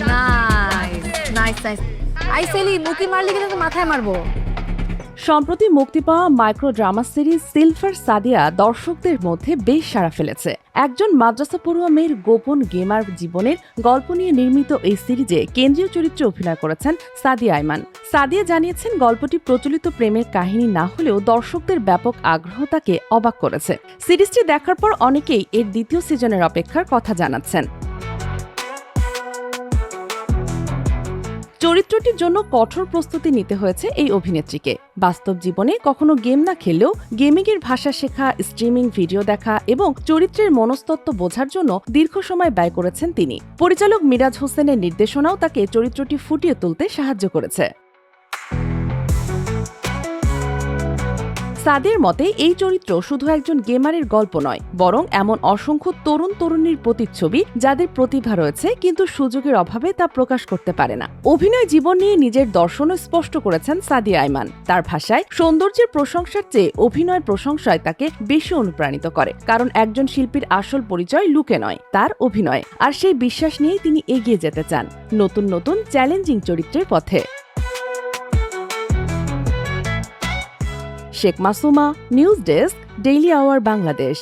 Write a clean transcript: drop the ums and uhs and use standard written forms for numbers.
Nice nice nice. আইসেলি মুকি মারলি কিন্তু মাথায় মারবো। সম্প্রতি মুক্তি পাওয়া micro drama series silver Sadia দর্শকদের মধ্যে বেশ সাড়া ফেলেছে। একজন মাদ্রাসা পড়ুয়া মেয়ের গোপন গেমার জীবনের গল্প নিয়ে নির্মিত এই সিরিজে কেন্দ্রীয় চরিত্রে অভিনয় করেছেন সাদিয়া আইমান। সাদিয়া জানিয়েছেন, গল্পটি প্রচলিত প্রেমের কাহিনী না হলেও দর্শকদের ব্যাপক আগ্রহ তাকে অবাক করেছে। সিরিজটি দেখার পর অনেকেই এর দ্বিতীয় সিজনের অপেক্ষার কথা জানাচ্ছেন। চরিত্রটির জন্য কঠোর প্রস্তুতি নিতে হয়েছে এই অভিনেত্রীকে। বাস্তব জীবনে কখনো গেম না খেললেও গেমিংয়ের ভাষা শেখা, স্ট্রিমিং ভিডিও দেখা এবং চরিত্রের মনস্তত্ত্ব বোঝার জন্য দীর্ঘ সময় ব্যয় করেছেন তিনি। পরিচালক মিরাজ হোসেনের নির্দেশনাও তাকে চরিত্রটি ফুটিয়ে তুলতে সাহায্য করেছে। সাদিয়ার মতে এই চরিত্র শুধু একজন গেমারের গল্প নয়, বরং এমন অসংখ্য তরুণ তরুণীর প্রতিচ্ছবি যাদের প্রতিভা রয়েছে কিন্তু সুযোগের অভাবে তা প্রকাশ করতে পারে না। অভিনয় জীবন নিয়ে নিজের দর্শনও স্পষ্ট করেছেন সাদিয়া আইমান। তার ভাষায়, সৌন্দর্যের প্রশংসার চেয়ে অভিনয়ের প্রশংসায় তাকে বেশি অনুপ্রাণিত করে, কারণ একজন শিল্পীর আসল পরিচয় লুকে নয়, তার অভিনয়। আর সেই বিশ্বাস নিয়েই তিনি এগিয়ে যেতে চান নতুন নতুন চ্যালেঞ্জিং চরিত্রের পথে। Sheikh Masuma, news desk, daily our Bangladesh.